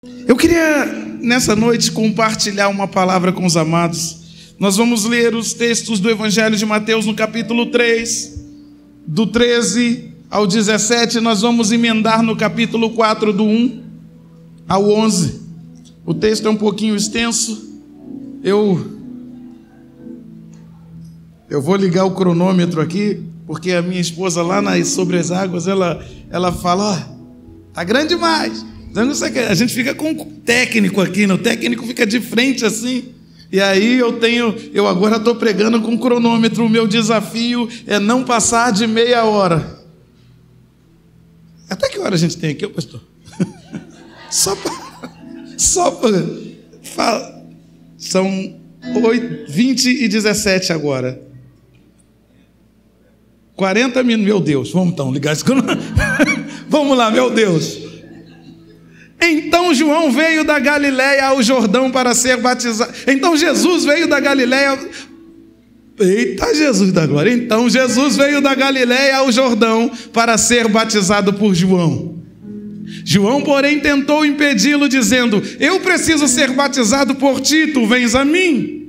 Eu queria, nessa noite, compartilhar uma palavra com os amados. Nós vamos ler os textos do Evangelho de Mateus no capítulo 3, do 13 ao 17. Nós vamos emendar no capítulo 4, do 1 ao 11. O texto é um pouquinho extenso. Eu vou ligar o cronômetro aqui, porque a minha esposa lá sobre as águas, ela fala, tá grande demais. A gente fica com o técnico aqui, né? O técnico fica de frente assim. E aí eu agora estou pregando com cronômetro. O meu desafio é não passar de meia hora. Até que hora a gente tem aqui, pastor? Só para são 20 e 17 agora. 40 minutos, meu Deus. Vamos então ligar esse cronômetro. Vamos lá, meu Deus. Então João veio da Galileia ao Jordão para ser batizado. Então Jesus veio da Galileia. Eita, Jesus da glória. Então Jesus veio da Galileia ao Jordão para ser batizado por João. João, porém, tentou impedi-lo, dizendo: eu preciso ser batizado por ti, tu vens a mim?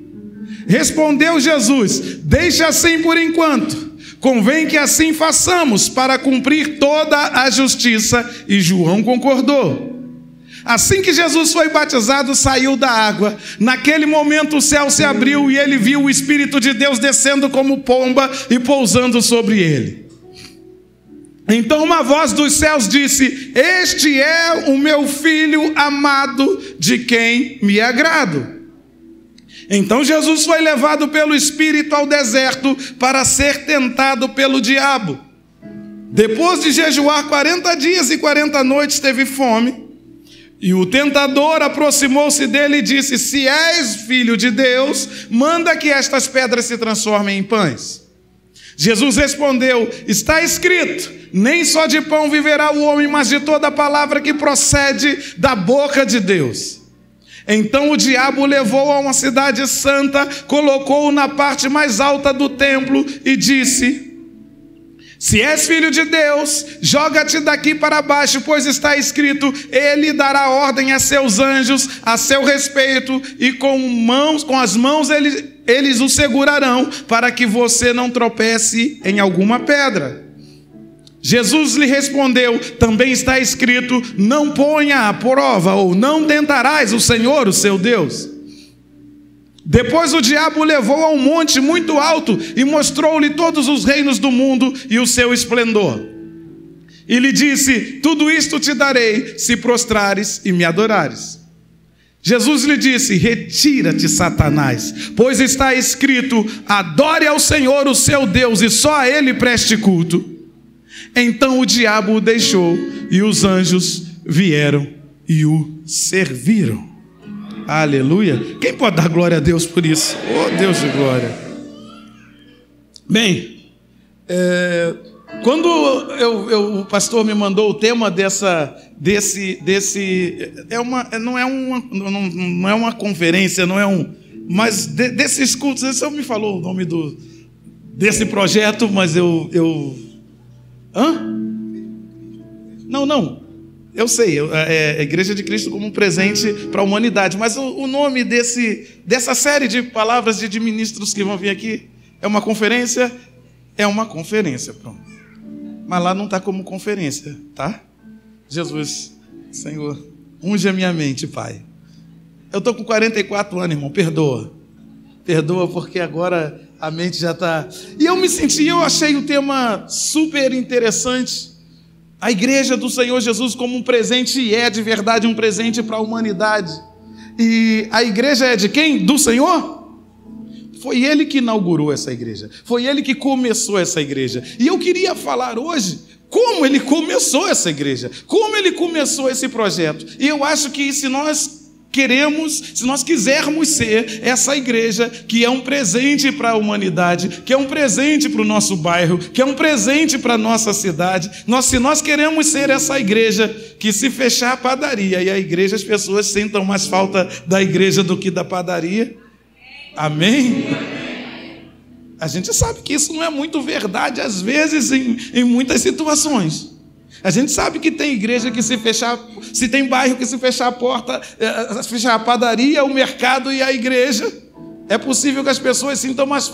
Respondeu Jesus: deixa assim por enquanto. Convém que assim façamos para cumprir toda a justiça. E João concordou. Assim que Jesus foi batizado, saiu da água. Naquele momento o céu se abriu e ele viu o Espírito de Deus descendo como pomba e pousando sobre ele. Então uma voz dos céus disse: este é o meu filho amado, de quem me agrado. Então Jesus foi levado pelo Espírito ao deserto para ser tentado pelo diabo. Depois de jejuar 40 dias e 40 noites, teve fome. E o tentador aproximou-se dele e disse: se és filho de Deus, manda que estas pedras se transformem em pães. Jesus respondeu: está escrito, nem só de pão viverá o homem, mas de toda palavra que procede da boca de Deus. Então o diabo o levou a uma cidade santa, colocou-o na parte mais alta do templo e disse: se és filho de Deus, joga-te daqui para baixo, pois está escrito, ele dará ordem a seus anjos a seu respeito, e com as mãos eles o segurarão, para que você não tropece em alguma pedra. Jesus lhe respondeu: também está escrito, não ponha à prova, ou não tentarás o Senhor, o seu Deus. Depois o diabo o levou a um monte muito alto e mostrou-lhe todos os reinos do mundo e o seu esplendor. E lhe disse: tudo isto te darei, se prostrares e me adorares. Jesus lhe disse: retira-te, Satanás, pois está escrito, adore ao Senhor o seu Deus e só a ele preste culto. Então o diabo o deixou e os anjos vieram e o serviram. Aleluia. Quem pode dar glória a Deus por isso? Oh, Deus de glória. Bem, quando o pastor me mandou o tema não é uma conferência, mas desses cultos, o senhor me falou o nome desse projeto, mas Não. Eu sei, é a Igreja de Cristo como um presente para a humanidade, mas o nome dessa série de palavras de ministros que vão vir aqui é uma conferência? É uma conferência, pronto. Mas lá não está como conferência, tá? Jesus, Senhor, unge a minha mente, Pai. Eu estou com 44 anos, irmão, perdoa. Perdoa porque agora a mente já está... E eu achei o tema super interessante. A igreja do Senhor Jesus como um presente, e é de verdade um presente para a humanidade. E a igreja é de quem? Do Senhor? Foi Ele que inaugurou essa igreja. Foi Ele que começou essa igreja. E eu queria falar hoje como Ele começou essa igreja. Como Ele começou esse projeto. E eu acho que se nós quisermos ser essa igreja que é um presente para a humanidade, que é um presente para o nosso bairro, que é um presente para a nossa cidade, se nós queremos ser essa igreja que, se fechar a padaria e a igreja, as pessoas sentam mais falta da igreja do que da padaria. Amém? A gente sabe que isso não é muito verdade às vezes em muitas situações. A gente sabe que tem igreja que se tem bairro que se fechar a porta, fechar a padaria, o mercado e a igreja, é possível que as pessoas sintam mais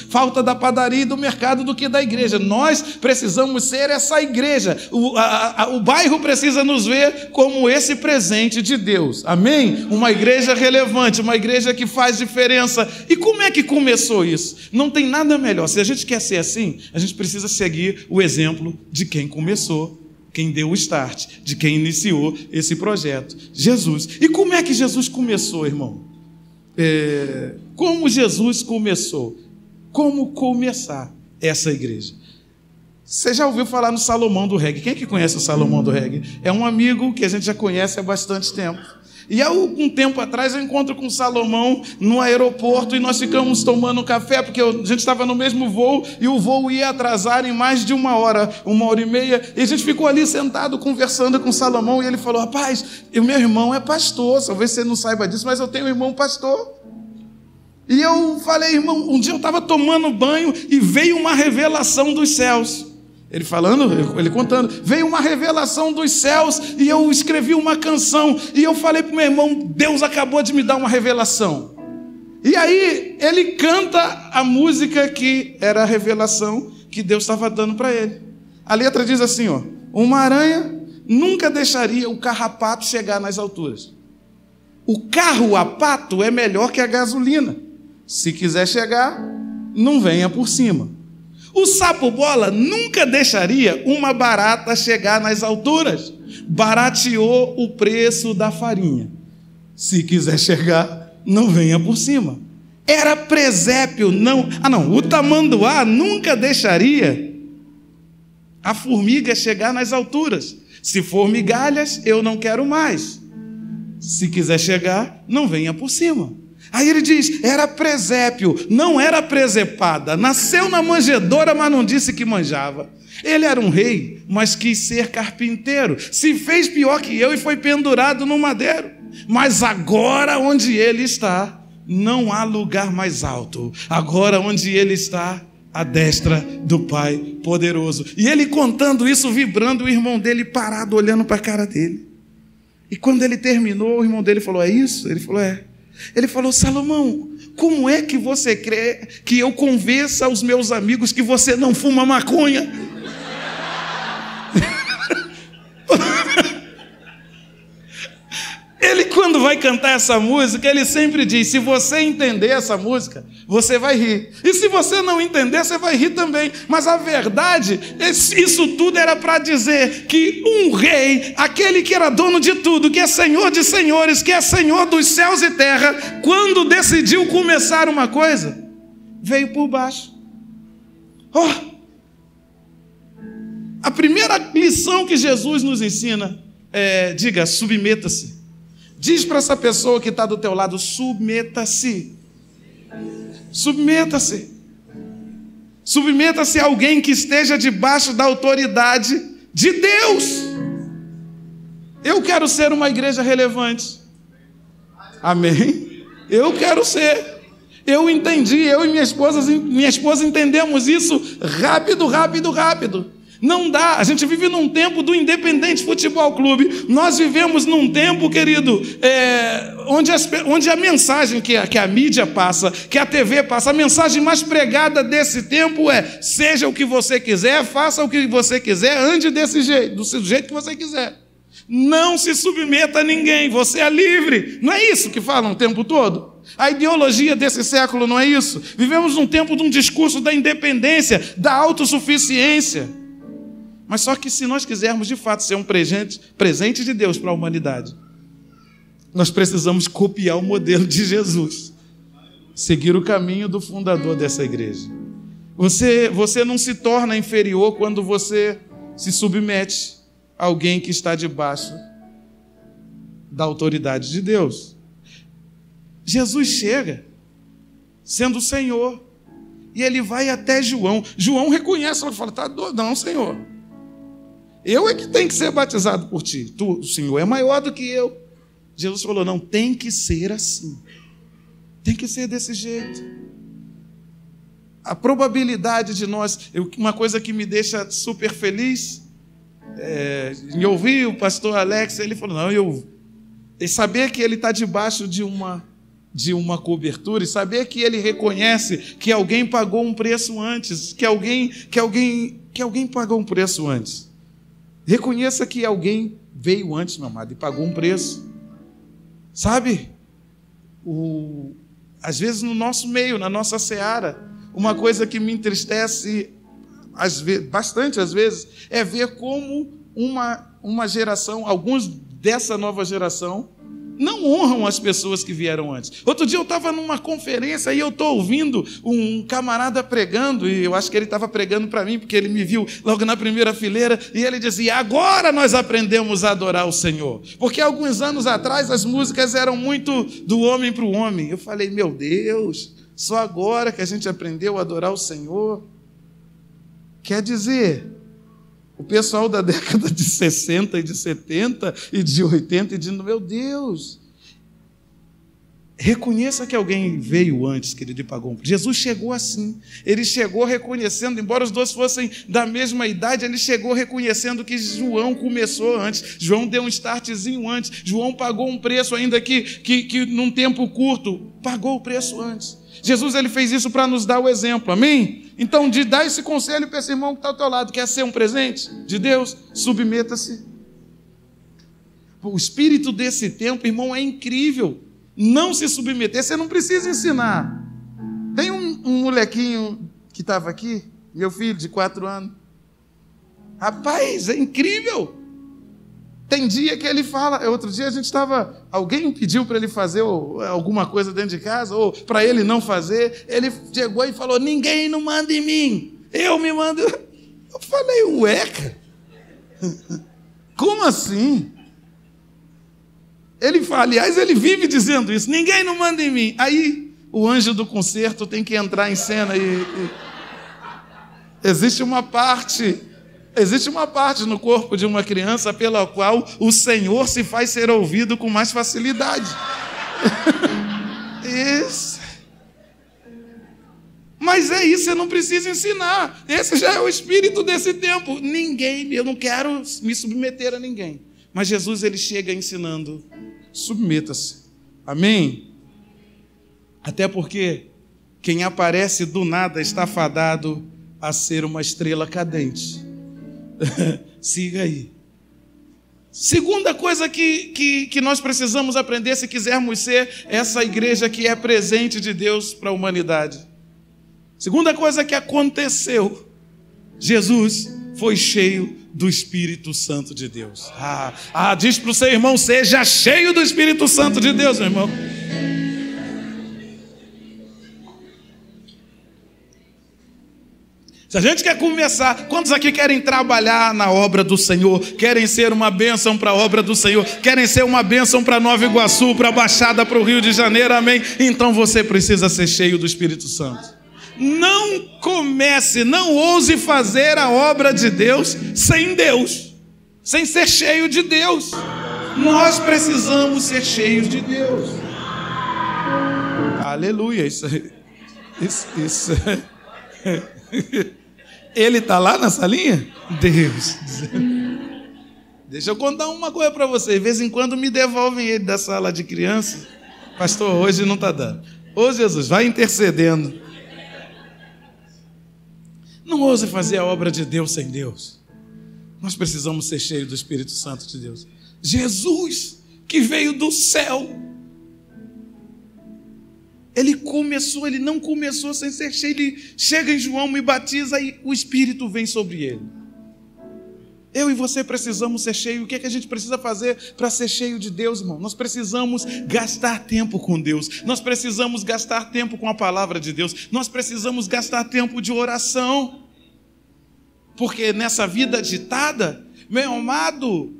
falta da padaria e do mercado do que da igreja. Nós precisamos ser essa igreja. O bairro precisa nos ver como esse presente de Deus. Amém? Uma igreja relevante, uma igreja que faz diferença. E como é que começou isso? Não tem nada melhor. Se a gente quer ser assim, a gente precisa seguir o exemplo de quem começou, quem deu o start, de quem iniciou esse projeto, Jesus. E como é que Jesus começou, irmão? Como Jesus começou? Como começar essa igreja? Você já ouviu falar no Salomão do Reggae? Quem é que conhece o Salomão do Reggae? É um amigo que a gente já conhece há bastante tempo. E há um tempo atrás eu encontro com o Salomão no aeroporto e nós ficamos tomando café, porque a gente estava no mesmo voo e o voo ia atrasar em mais de 1 hora, 1h30, e a gente ficou ali sentado conversando com o Salomão e ele falou: rapaz, o meu irmão é pastor, talvez você não saiba disso, mas eu tenho um irmão pastor. E eu falei: irmão, um dia eu estava tomando banho e veio uma revelação dos céus. Ele falando, ele contando, veio uma revelação dos céus e eu escrevi uma canção. E eu falei para o meu irmão: Deus acabou de me dar uma revelação. E aí ele canta a música que era a revelação que Deus estava dando para ele. A letra diz assim, ó: uma aranha nunca deixaria o carrapato chegar nas alturas. O carro a pato é melhor que a gasolina. Se quiser chegar, não venha por cima. O sapo bola nunca deixaria uma barata chegar nas alturas. Barateou o preço da farinha. Se quiser chegar, não venha por cima. Era presépio, não. O tamanduá nunca deixaria a formiga chegar nas alturas. Se for migalhas, eu não quero mais. Se quiser chegar, não venha por cima. Aí ele diz: era presépio, não era presepada. Nasceu na manjedoura, mas não disse que manjava. Ele era um rei, mas quis ser carpinteiro. Se fez pior que eu e foi pendurado no madeiro. Mas agora onde ele está, não há lugar mais alto. Agora onde ele está, à destra do Pai poderoso. E ele contando isso, vibrando, o irmão dele parado, olhando para a cara dele. E quando ele terminou, o irmão dele falou: é isso? Ele falou: é. Ele falou: Salomão, como é que você crê que eu convença os meus amigos que você não fuma maconha? Ele, quando vai cantar essa música, ele sempre diz: se você entender essa música, você vai rir. E se você não entender, você vai rir também. Mas a verdade, isso tudo era para dizer que um rei, aquele que era dono de tudo, que é Senhor de senhores, que é Senhor dos céus e terra, quando decidiu começar uma coisa, veio por baixo. A primeira lição que Jesus nos ensina é: diga, submeta-se. Diz para essa pessoa que está do teu lado: submeta-se. Submeta-se. Submeta-se a alguém que esteja debaixo da autoridade de Deus. Eu quero ser uma igreja relevante. Amém? Eu quero ser. Eu entendi, eu e minha esposa entendemos isso rápido. Não dá, a gente vive num tempo do Independente Futebol Clube. Nós vivemos num tempo, querido, onde a mensagem que a mídia passa, que a TV passa, a mensagem mais pregada desse tempo é: seja o que você quiser, faça o que você quiser, ande desse jeito, do jeito que você quiser. Não se submeta a ninguém, você é livre. Não é isso que falam o tempo todo? A ideologia desse século não é isso? Vivemos num tempo de um discurso da independência, da autossuficiência. Mas só que se nós quisermos de fato ser um presente de Deus para a humanidade, nós precisamos copiar o modelo de Jesus, seguir o caminho do fundador dessa igreja. Você não se torna inferior quando você se submete a alguém que está debaixo da autoridade de Deus. Jesus chega sendo o Senhor e ele vai até João. João reconhece, ele fala: tá doido, não, Senhor. Eu é que tenho que ser batizado por ti. O Senhor é maior do que eu. Jesus falou: não, tem que ser assim. Tem que ser desse jeito. A probabilidade de nós... Uma coisa que me deixa super feliz E ouvi o pastor Alex, ele falou, não, e saber que ele está debaixo de uma cobertura, e saber que ele reconhece que alguém pagou um preço antes, que alguém pagou um preço antes. Reconheça que alguém veio antes, meu amado, e pagou um preço. Sabe? Às vezes no nosso meio, na nossa seara, uma coisa que me entristece bastante às vezes, é ver como uma geração, alguns dessa nova geração, não honram as pessoas que vieram antes. Outro dia eu estava numa conferência e eu estou ouvindo um camarada pregando, e eu acho que ele estava pregando para mim, porque ele me viu logo na primeira fileira, e ele dizia, agora nós aprendemos a adorar o Senhor. Porque alguns anos atrás as músicas eram muito do homem para o homem. Eu falei, meu Deus, só agora que a gente aprendeu a adorar o Senhor? Quer dizer, o pessoal da década de 60 e de 70 e de 80 e de... Meu Deus! Reconheça que alguém veio antes, querido, e pagou. Jesus chegou assim. Ele chegou reconhecendo, embora os dois fossem da mesma idade, ele chegou reconhecendo que João começou antes. João deu um startzinho antes. João pagou um preço, ainda que num tempo curto, pagou o preço antes. Jesus, ele fez isso para nos dar o exemplo, amém? Então, dá esse conselho para esse irmão que está ao teu lado. Quer ser um presente de Deus? Submeta-se. O espírito desse tempo, irmão, é incrível. Não se submeter, você não precisa ensinar. Tem um molequinho que estava aqui, meu filho de 4 anos. Rapaz, é incrível. Tem dia que ele fala, outro dia a gente estava, alguém pediu para ele fazer alguma coisa dentro de casa, ou para ele não fazer, ele chegou e falou, ninguém não manda em mim, eu me mando. Eu falei, ué, cara? Como assim? Ele fala, aliás, ele vive dizendo isso, ninguém não manda em mim. Aí o anjo do concerto tem que entrar em cena existe uma parte no corpo de uma criança pela qual o Senhor se faz ser ouvido com mais facilidade. Isso. Mas é isso, você não precisa ensinar. Esse já é o espírito desse tempo. Eu não quero me submeter a ninguém. Mas Jesus, ele chega ensinando, submeta-se. Amém? Até porque quem aparece do nada está fadado a ser uma estrela cadente. Siga aí. Segunda coisa que nós precisamos aprender se quisermos ser essa igreja que é presente de Deus para a humanidade. Segunda coisa que aconteceu, Jesus foi cheio do Espírito Santo de Deus. Diz para o seu irmão, seja cheio do Espírito Santo de Deus, meu irmão. Se a gente quer começar, quantos aqui querem trabalhar na obra do Senhor, querem ser uma bênção para a obra do Senhor, querem ser uma bênção para Nova Iguaçu, para a Baixada, para o Rio de Janeiro, amém? Então você precisa ser cheio do Espírito Santo. Não ouse fazer a obra de Deus, sem ser cheio de Deus. Nós precisamos ser cheios de Deus. Aleluia, isso. Ele está lá na salinha? Deus. Deixa eu contar uma coisa para você. De vez em quando me devolvem ele da sala de criança. Pastor, hoje não está dando. Ô Jesus, vai intercedendo. Não ouse fazer a obra de Deus sem Deus. Nós precisamos ser cheios do Espírito Santo de Deus. Jesus, que veio do céu, ele não começou sem ser cheio. Ele chega em João, me batiza e o Espírito vem sobre ele. Eu e você precisamos ser cheios. O que é que a gente precisa fazer para ser cheio de Deus, irmão? Nós precisamos gastar tempo com Deus. Nós precisamos gastar tempo com a palavra de Deus. Nós precisamos gastar tempo de oração. Porque nessa vida agitada, meu amado,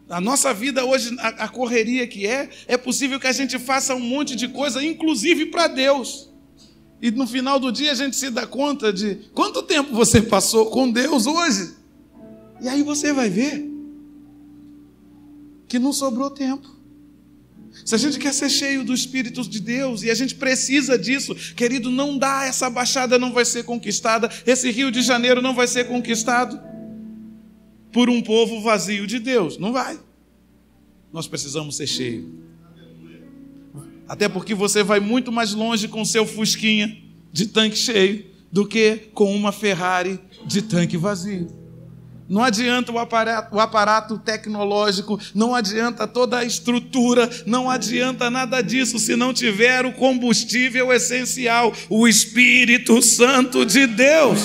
a nossa vida hoje, a correria que é possível que a gente faça um monte de coisa, inclusive para Deus. E no final do dia a gente se dá conta de quanto tempo você passou com Deus hoje. E aí você vai ver que não sobrou tempo. Se a gente quer ser cheio do Espírito de Deus, e a gente precisa disso, querido, não dá, essa Baixada não vai ser conquistada, esse Rio de Janeiro não vai ser conquistado. por um povo vazio de Deus. Não vai. Nós precisamos ser cheios. Até porque você vai muito mais longe com seu Fusquinha de tanque cheio do que com uma Ferrari de tanque vazio. Não adianta o aparato tecnológico, não adianta toda a estrutura, não adianta nada disso se não tiver o combustível essencial, o Espírito Santo de Deus.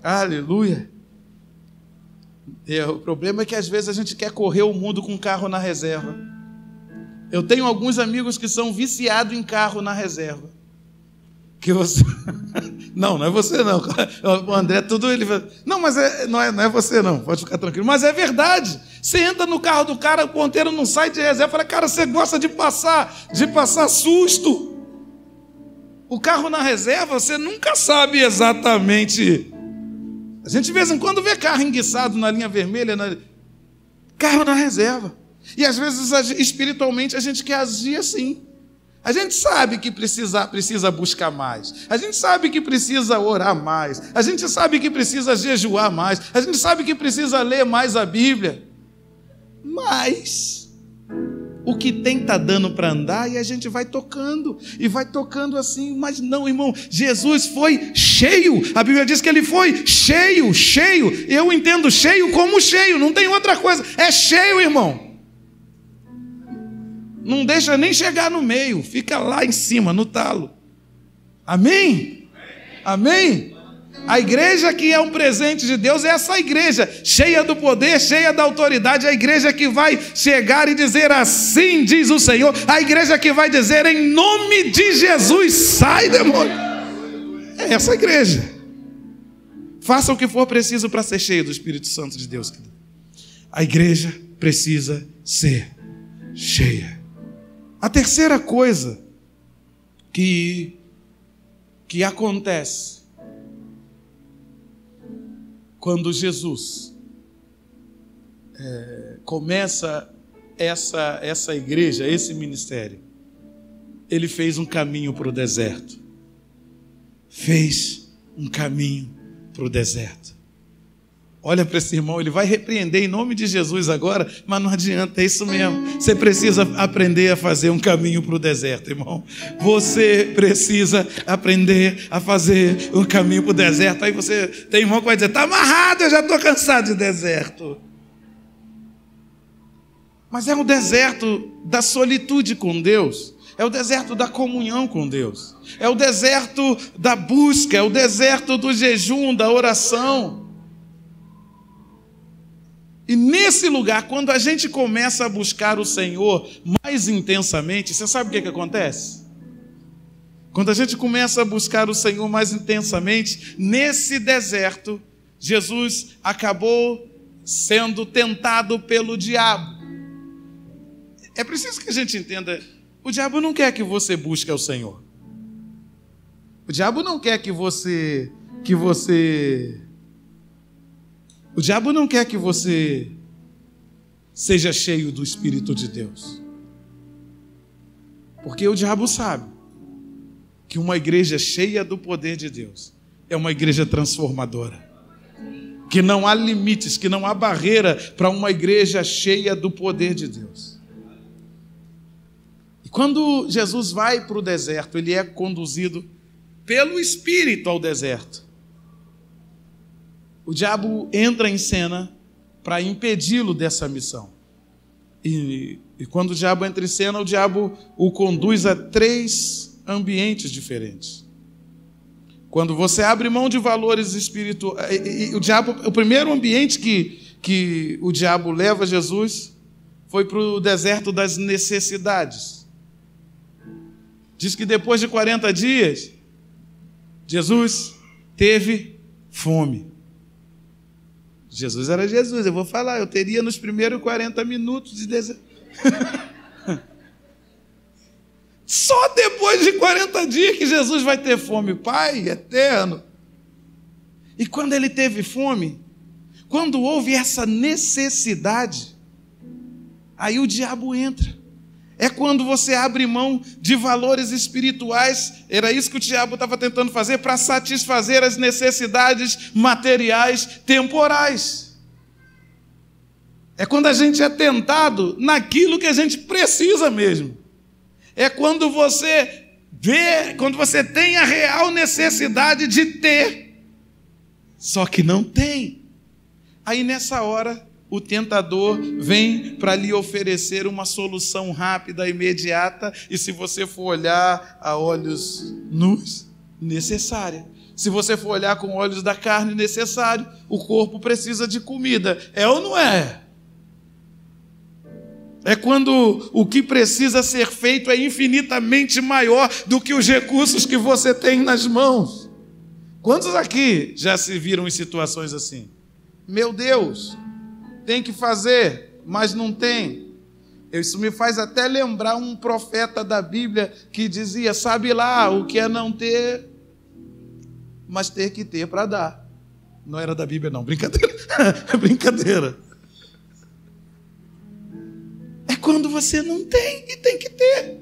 Aleluia. O problema é que às vezes a gente quer correr o mundo com carro na reserva. Eu tenho alguns amigos que são viciados em carro na reserva. Que você... Não é você não. O André, tudo ele... Não, mas não é você não, pode ficar tranquilo. Mas é verdade. Você entra no carro do cara, o ponteiro não sai de reserva. Fala, cara, você gosta de passar susto. O carro na reserva, você nunca sabe exatamente. A gente de vez em quando vê carro enguiçado na linha vermelha, carro na reserva. E às vezes, espiritualmente, a gente quer agir assim. A gente sabe que precisa buscar mais. A gente sabe que precisa orar mais. A gente sabe que precisa jejuar mais. A gente sabe que precisa ler mais a Bíblia. Mas o que tem está dando para andar e a gente vai tocando. E vai tocando assim. Mas não, irmão. Jesus foi cheio. A Bíblia diz que ele foi cheio. Eu entendo cheio como cheio. Não tem outra coisa. É cheio, irmão. Não deixa nem chegar no meio, fica lá em cima, no talo. Amém? Amém? A igreja que é um presente de Deus é essa igreja, cheia do poder, cheia da autoridade, a igreja que vai chegar e dizer assim diz o Senhor, a igreja que vai dizer em nome de Jesus, sai demônio. É essa igreja. Faça o que for preciso para ser cheio do Espírito Santo de Deus. A igreja precisa ser cheia. A terceira coisa que acontece quando Jesus começa essa igreja, esse ministério, ele fez um caminho para o deserto. Fez um caminho para o deserto. Olha para esse irmão, ele vai repreender em nome de Jesus agora, mas não adianta, é isso mesmo. Você precisa aprender a fazer um caminho para o deserto, irmão. Você precisa aprender a fazer um caminho para o deserto. Aí você tem irmão que vai dizer, está amarrado, eu já estou cansado de deserto. Mas é o deserto da solitude com Deus. É o deserto da comunhão com Deus. É o deserto da busca, é o deserto do jejum, da oração. E nesse lugar, quando a gente começa a buscar o Senhor mais intensamente, você sabe o que acontece? Quando a gente começa a buscar o Senhor mais intensamente, nesse deserto, Jesus acabou sendo tentado pelo diabo. É preciso que a gente entenda, o diabo não quer que você busque ao Senhor. O diabo não quer O diabo não quer que você seja cheio do Espírito de Deus. Porque o diabo sabe que uma igreja cheia do poder de Deus é uma igreja transformadora. Que não há limites, que não há barreira para uma igreja cheia do poder de Deus. E quando Jesus vai para o deserto, ele é conduzido pelo Espírito ao deserto. O diabo entra em cena para impedi-lo dessa missão. E quando o diabo entra em cena, o diabo o conduz a 3 ambientes diferentes. Quando você abre mão de valores espirituais, o primeiro ambiente que o diabo leva Jesus foi para o deserto das necessidades. Diz que depois de 40 dias, Jesus teve fome. Jesus era Jesus, eu vou falar, eu teria nos primeiros 40 minutos de deserto. Só depois de 40 dias que Jesus vai ter fome, Pai eterno. E quando ele teve fome, quando houve essa necessidade, aí o diabo entra. É quando você abre mão de valores espirituais. Era isso que o diabo estava tentando fazer para satisfazer as necessidades materiais temporais. É quando a gente é tentado naquilo que a gente precisa mesmo. É quando você vê, quando você tem a real necessidade de ter, só que não tem. Aí nessa hora, o tentador vem para lhe oferecer uma solução rápida, imediata, e se você for olhar a olhos nus, necessária. Se você for olhar com olhos da carne, necessário. O corpo precisa de comida. É ou não é? É quando o que precisa ser feito é infinitamente maior do que os recursos que você tem nas mãos. Quantos aqui já se viram em situações assim? Meu Deus, tem que fazer, mas não tem. Isso me faz até lembrar um profeta da Bíblia que dizia, sabe lá o que é não ter, mas ter que ter para dar. Não era da Bíblia não, brincadeira. Brincadeira. É quando você não tem e tem que ter.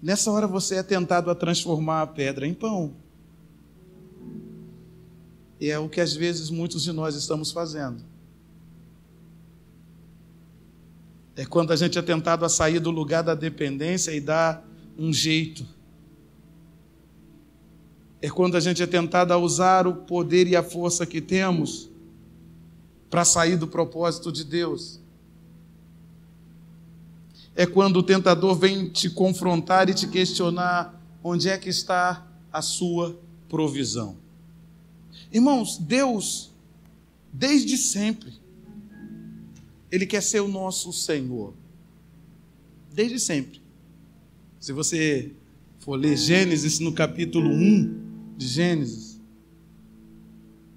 Nessa hora você é tentado a transformar a pedra em pão. E é o que às vezes muitos de nós estamos fazendo. É quando a gente é tentado a sair do lugar da dependência e dar um jeito. É quando a gente é tentado a usar o poder e a força que temos para sair do propósito de Deus. É quando o tentador vem te confrontar e te questionar onde é que está a sua provisão. Irmãos, Deus, desde sempre, Ele quer ser o nosso Senhor. Desde sempre. Se você for ler Gênesis, no capítulo 1 de Gênesis,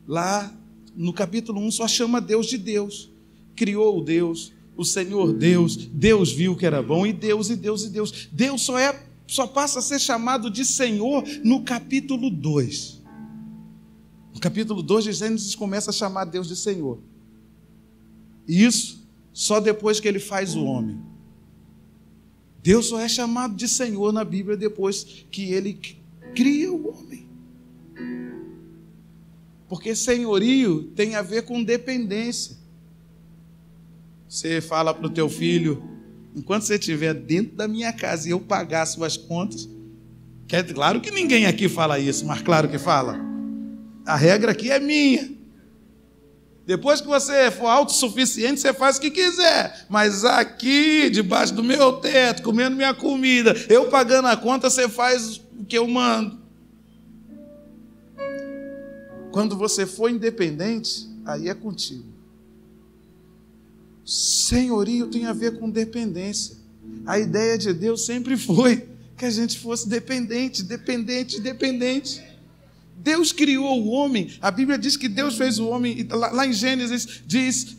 lá no capítulo 1 só chama Deus de Deus. Criou o Deus, o Senhor Deus, Deus viu que era bom, e Deus, e Deus, e Deus. Deus só passa a ser chamado de Senhor no capítulo 2. No capítulo 2 de Gênesis começa a chamar Deus de Senhor. E isso só depois que Ele faz o homem. Deus só é chamado de Senhor na Bíblia depois que Ele cria o homem. Porque senhorio tem a ver com dependência. Você fala para o teu filho, enquanto você estiver dentro da minha casa e eu pagar suas contas, claro que ninguém aqui fala isso, mas claro que fala. A regra aqui é minha. Depois que você for autossuficiente, você faz o que quiser. Mas aqui, debaixo do meu teto, comendo minha comida, eu pagando a conta, você faz o que eu mando. Quando você for independente, aí é contigo. Senhorio tem a ver com dependência. A ideia de Deus sempre foi que a gente fosse dependente. Deus criou o homem. A Bíblia diz que Deus fez o homem. Lá em Gênesis diz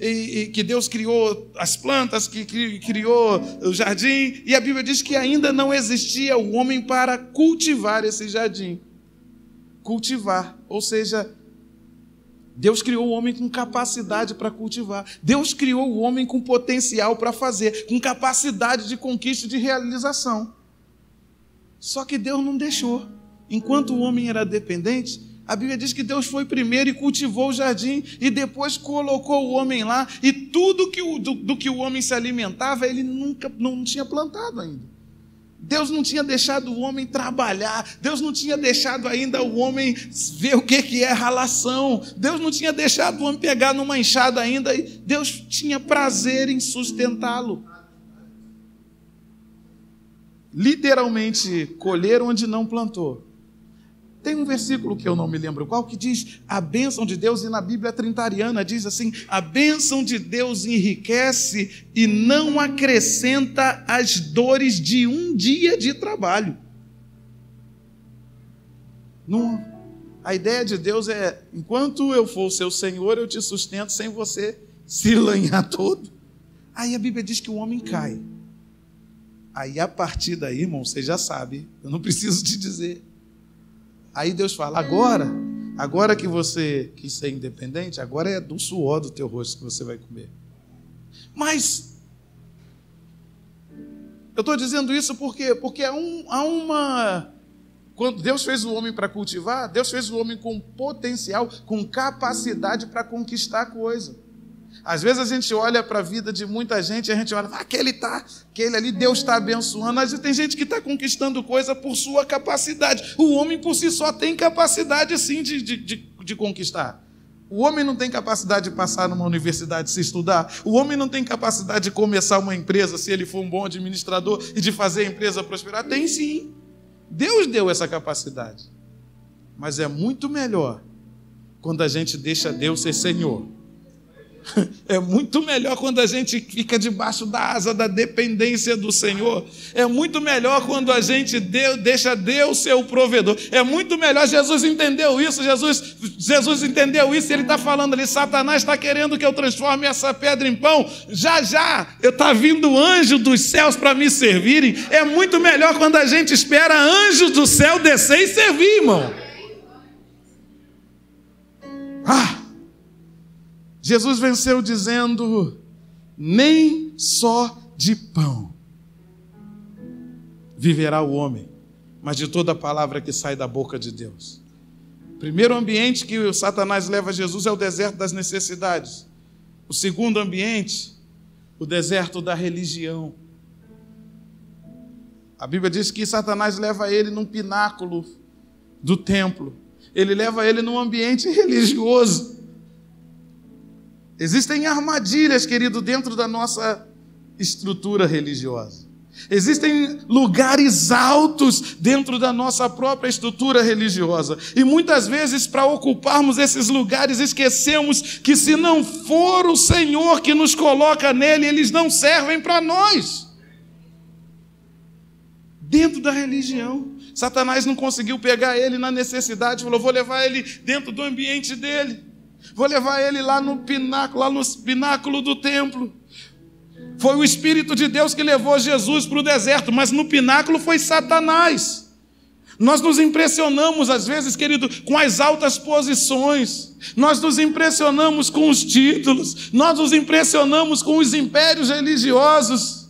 que Deus criou as plantas, que criou o jardim. E a Bíblia diz que ainda não existia o homem para cultivar esse jardim. Cultivar, ou seja, Deus criou o homem com capacidade para cultivar. Deus criou o homem com potencial para fazer, com capacidade de conquista e de realização. Só que Deus não deixou. Enquanto o homem era dependente, a Bíblia diz que Deus foi primeiro e cultivou o jardim e depois colocou o homem lá, e tudo do que o homem se alimentava, ele não tinha plantado ainda. Deus não tinha deixado o homem trabalhar, Deus não tinha deixado ainda o homem ver o que é ralação, Deus não tinha deixado o homem pegar numa enxada ainda, e Deus tinha prazer em sustentá-lo. Literalmente, colher onde não plantou. Tem um versículo que eu não me lembro qual, que diz a bênção de Deus, e na Bíblia Trintariana diz assim: a bênção de Deus enriquece e não acrescenta as dores de um dia de trabalho. Não, a ideia de Deus é, enquanto eu for o seu Senhor, eu te sustento sem você se lanhar todo. Aí a Bíblia diz que o homem cai. Aí a partir daí, irmão, você já sabe, eu não preciso te dizer. Aí Deus fala, agora que você quis ser independente, agora é do suor do teu rosto que você vai comer. Mas eu estou dizendo isso porque há uma... Quando Deus fez o homem para cultivar, Deus fez o homem com potencial, com capacidade para conquistar coisa. Às vezes a gente olha para a vida de muita gente e a gente olha, aquele ali Deus está abençoando. Às vezes tem gente que está conquistando coisa por sua capacidade. O homem por si só tem capacidade sim de conquistar. O homem não tem capacidade de passar numa universidade se estudar. O homem não tem capacidade de começar uma empresa se ele for um bom administrador e de fazer a empresa prosperar. Tem sim. Deus deu essa capacidade. Mas é muito melhor quando a gente deixa Deus ser Senhor. É muito melhor quando a gente fica debaixo da asa da dependência do Senhor. É muito melhor quando a gente deixa Deus ser o provedor. É muito melhor. Jesus entendeu isso. Jesus entendeu isso. Ele está falando ali, Satanás está querendo que eu transforme essa pedra em pão. Já está vindo anjo dos céus para me servirem. É muito melhor quando a gente espera anjos do céu descer e servir, irmão. Jesus venceu dizendo, nem só de pão viverá o homem, mas de toda a palavra que sai da boca de Deus. O primeiro ambiente que o Satanás leva Jesus é o deserto das necessidades. O segundo ambiente, o deserto da religião. A Bíblia diz que Satanás leva ele num pináculo do templo. Ele leva ele num ambiente religioso. Existem armadilhas, querido, dentro da nossa estrutura religiosa. Existem lugares altos dentro da nossa própria estrutura religiosa. E muitas vezes, para ocuparmos esses lugares, esquecemos que se não for o Senhor que nos coloca nele, eles não servem para nós. Dentro da religião. Satanás não conseguiu pegar ele na necessidade, falou, vou levar ele dentro do ambiente dele. Vou levar ele lá no pináculo do templo. Foi o Espírito de Deus que levou Jesus para o deserto, mas no pináculo foi Satanás. Nós nos impressionamos, às vezes, querido, com as altas posições. Nós nos impressionamos com os títulos. Nós nos impressionamos com os impérios religiosos.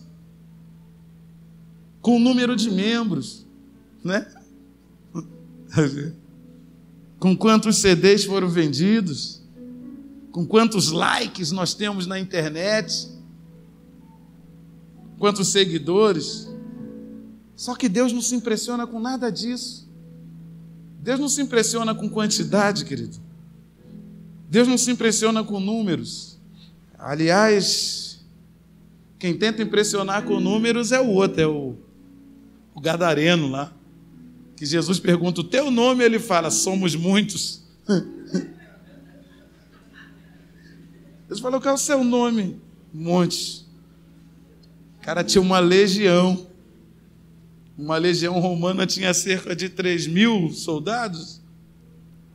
Com o número de membros, né? Com quantos CDs foram vendidos. Com quantos likes nós temos na internet, quantos seguidores. Só que Deus não se impressiona com nada disso. Deus não se impressiona com quantidade, querido. Deus não se impressiona com números. Aliás, quem tenta impressionar com números é o outro, é o gadareno lá. Que Jesus pergunta, o teu nome? Ele fala, somos muitos. Deus falou, qual é o seu nome? Montes. O cara tinha uma legião. Uma legião romana tinha cerca de 3.000 soldados.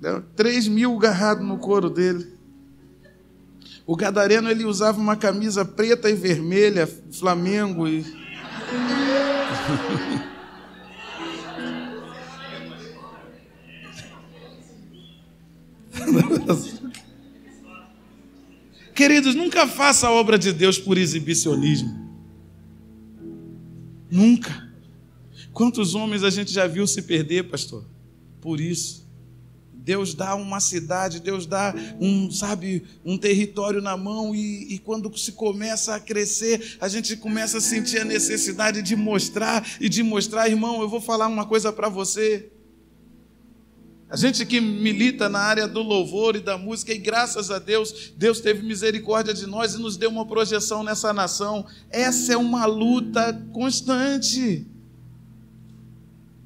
3.000 agarrados no couro dele. O gadareno, ele usava uma camisa preta e vermelha, Flamengo e... Queridos, nunca faça a obra de Deus por exibicionismo. Nunca. Quantos homens a gente já viu se perder, pastor? Por isso. Deus dá uma cidade, Deus dá um território na mão e quando se começa a crescer, a gente começa a sentir a necessidade de mostrar, irmão, eu vou falar uma coisa para você. A gente que milita na área do louvor e da música, e graças a Deus, Deus teve misericórdia de nós e nos deu uma projeção nessa nação. Essa é uma luta constante.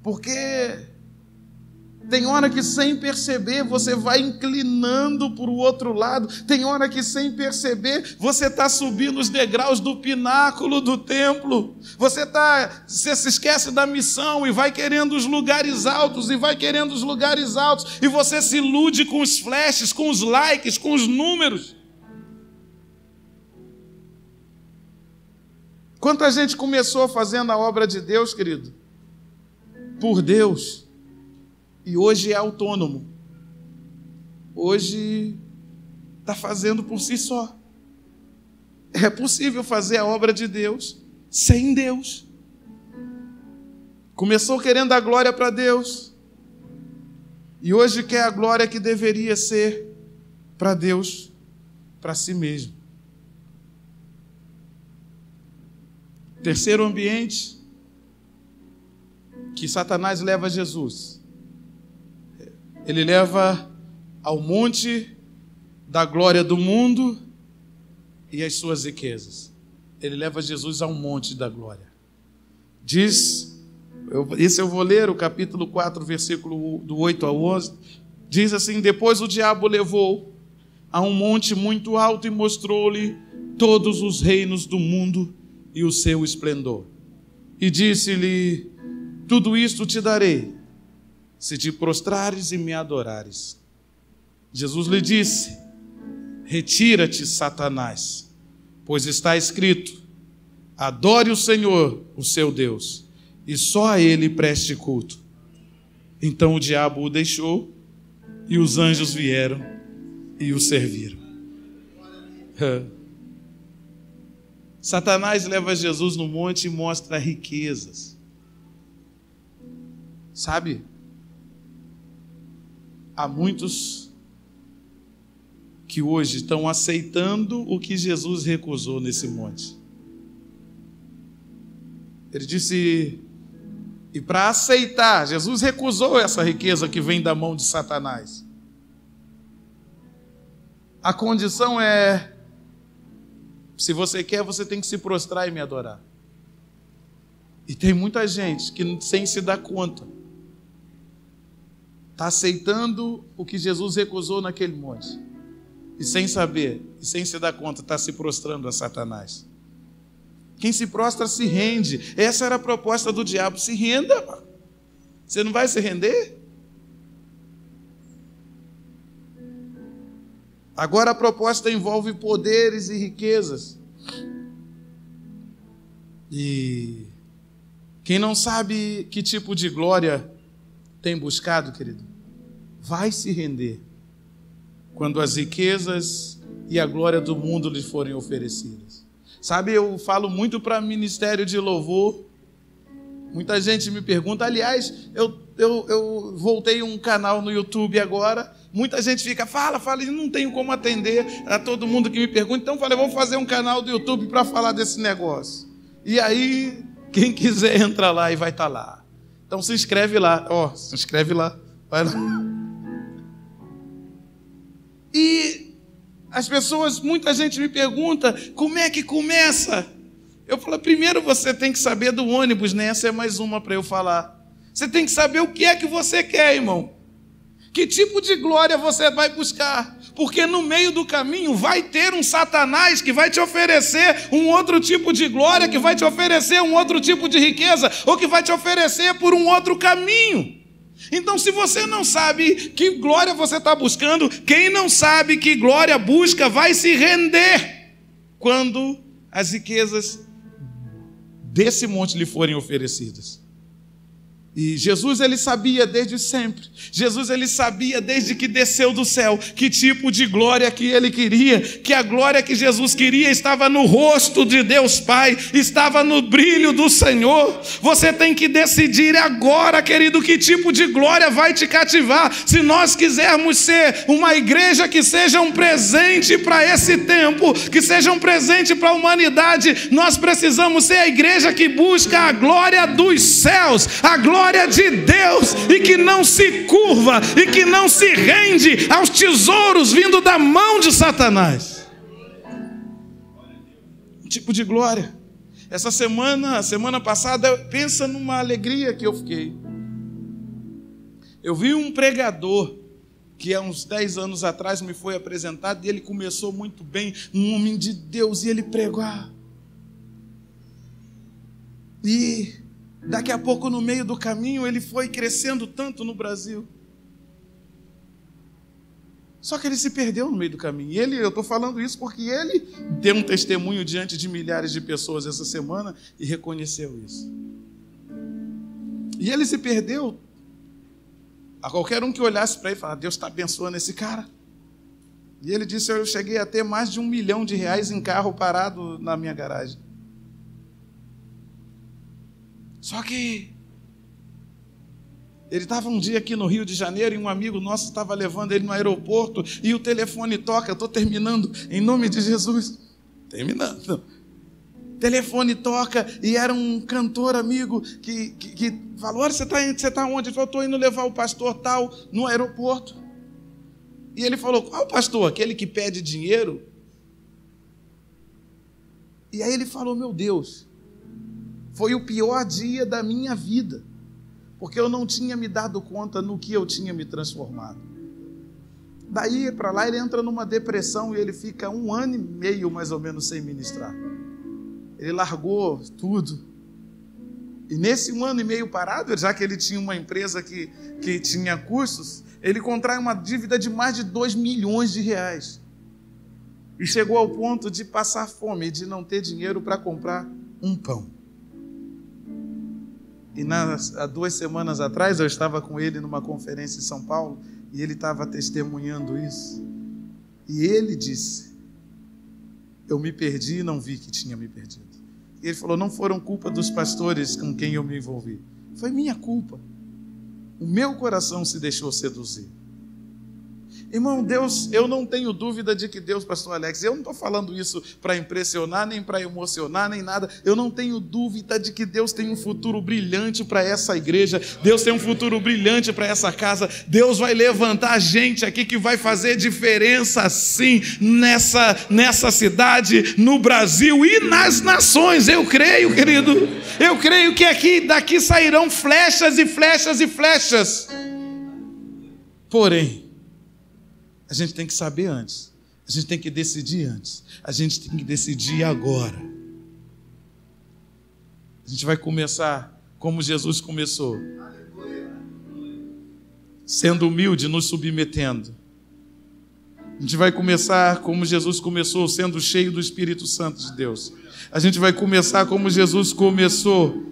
Porque tem hora que sem perceber você vai inclinando para o outro lado. Tem hora que sem perceber você está subindo os degraus do pináculo do templo. Você se esquece da missão e vai querendo os lugares altos, e você se ilude com os flashes, com os likes, com os números. Quanta gente começou fazendo a obra de Deus, querido? Por Deus. E hoje é autônomo. Hoje está fazendo por si só. É possível fazer a obra de Deus sem Deus. Começou querendo a glória para Deus, e hoje quer a glória que deveria ser para Deus, para si mesmo. Terceiro ambiente que Satanás leva Jesus. Ele leva ao monte da glória do mundo e as suas riquezas. Ele leva Jesus ao monte da glória. Esse eu vou ler, o capítulo 4, versículo do 8 ao 11. Diz assim: depois o diabo levou a um monte muito alto e mostrou-lhe todos os reinos do mundo e o seu esplendor. E disse-lhe: tudo isto te darei, se te prostrares e me adorares. Jesus lhe disse: retira-te, Satanás, pois está escrito: adore o Senhor, o seu Deus, e só a ele preste culto. Então o diabo o deixou, e os anjos vieram e o serviram. Satanás leva Jesus no monte e mostra riquezas. Sabe? Há muitos que hoje estão aceitando o que Jesus recusou nesse monte. Ele disse, e para aceitar, Jesus recusou essa riqueza que vem da mão de Satanás. A condição é: se você quer, você tem que se prostrar e me adorar. E tem muita gente que, sem se dar conta, está aceitando o que Jesus recusou naquele monte. E sem saber, e sem se dar conta, está se prostrando a Satanás. Quem se prostra se rende. Essa era a proposta do diabo: se renda. Mano. Você não vai se render? Agora a proposta envolve poderes e riquezas. E quem não sabe que tipo de glória tem buscado, querido, vai se render quando as riquezas e a glória do mundo lhe forem oferecidas. Sabe, eu falo muito para ministério de louvor. Muita gente me pergunta. Aliás, eu voltei um canal no YouTube agora. Muita gente fica, fala, e não tenho como atender a todo mundo que me pergunta. Então eu falei, vou fazer um canal do YouTube para falar desse negócio. E aí, quem quiser entra lá e vai estar lá. Então se inscreve lá. Se inscreve lá. Vai lá. E as pessoas, muita gente me pergunta, como é que começa? Eu falo, primeiro você tem que saber do ônibus, né? Essa é mais uma para eu falar. Você tem que saber o que é que você quer, irmão. Que tipo de glória você vai buscar? Porque no meio do caminho vai ter um Satanás que vai te oferecer um outro tipo de glória, que vai te oferecer um outro tipo de riqueza, ou que vai te oferecer por um outro caminho. Então, se você não sabe que glória você está buscando, quem não sabe que glória busca vai se render quando as riquezas desse monte lhe forem oferecidas. E Jesus, ele sabia desde sempre. Jesus, ele sabia desde que desceu do céu que tipo de glória que ele queria. Que a glória que Jesus queria estava no rosto de Deus Pai, estava no brilho do Senhor. Você tem que decidir agora, querido, que tipo de glória vai te cativar. Se nós quisermos ser uma igreja que seja um presente para esse tempo, que seja um presente para a humanidade, nós precisamos ser a igreja que busca a glória dos céus, a glória de Deus, e que não se curva e que não se rende aos tesouros vindo da mão de Satanás. Um tipo de glória. Essa semana passada, pensa numa alegria que eu fiquei. Eu vi um pregador que há uns 10 anos atrás me foi apresentado, e ele começou muito bem, um homem de Deus, e ele pregou. E daqui a pouco, no meio do caminho, ele foi crescendo tanto no Brasil. Só que ele se perdeu no meio do caminho. E eu estou falando isso porque ele deu um testemunho diante de milhares de pessoas essa semana e reconheceu isso. E ele se perdeu. A qualquer um que olhasse para ele e falasse, Deus está abençoando esse cara. E ele disse: eu cheguei a ter mais de R$1 milhão em carro parado na minha garagem. Só que ele estava um dia aqui no Rio de Janeiro e um amigo nosso estava levando ele no aeroporto e o telefone toca. Eu estou terminando, em nome de Jesus. Terminando. Telefone toca e era um cantor amigo que falou: olha, você está onde? Ele falou: estou indo levar o pastor tal no aeroporto. E ele falou: qual pastor? Aquele que pede dinheiro? E aí ele falou: meu Deus, foi o pior dia da minha vida, porque eu não tinha me dado conta no que eu tinha me transformado. Daí para lá ele entra numa depressão e ele fica 1 ano e meio mais ou menos sem ministrar. Ele largou tudo. E nesse 1 ano e meio parado, já que ele tinha uma empresa que tinha cursos, ele contrai uma dívida de mais de R$2 milhões. E chegou ao ponto de passar fome, de não ter dinheiro para comprar um pão. E há 2 semanas atrás, eu estava com ele numa conferência em São Paulo, e ele estava testemunhando isso. E ele disse: eu me perdi e não vi que tinha me perdido. E ele falou: não foram culpa dos pastores com quem eu me envolvi. Foi minha culpa. O meu coração se deixou seduzir. Irmão, Deus, eu não tenho dúvida de que Deus, pastor Alex, eu não estou falando isso para impressionar, nem para emocionar, nem nada. Eu não tenho dúvida de que Deus tem um futuro brilhante para essa igreja. Deus tem um futuro brilhante para essa casa. Deus vai levantar gente aqui que vai fazer diferença, sim, nessa cidade, no Brasil e nas nações. Eu creio, querido. Eu creio que daqui sairão flechas e flechas e flechas. Porém, a gente tem que saber antes. A gente tem que decidir antes. A gente tem que decidir agora. A gente vai começar como Jesus começou. Sendo humilde, nos submetendo. A gente vai começar como Jesus começou, sendo cheio do Espírito Santo de Deus. A gente vai começar como Jesus começou,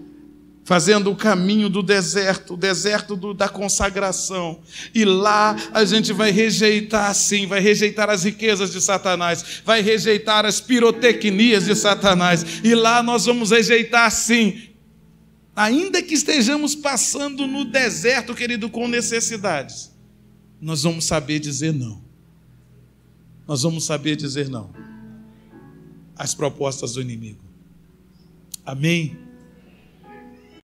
fazendo o caminho do deserto, o deserto da consagração. E lá a gente vai rejeitar, sim, vai rejeitar as riquezas de Satanás, vai rejeitar as pirotecnias de Satanás. E lá nós vamos rejeitar, sim, ainda que estejamos passando no deserto, querido, com necessidades, nós vamos saber dizer não. Nós vamos saber dizer não às propostas do inimigo. Amém?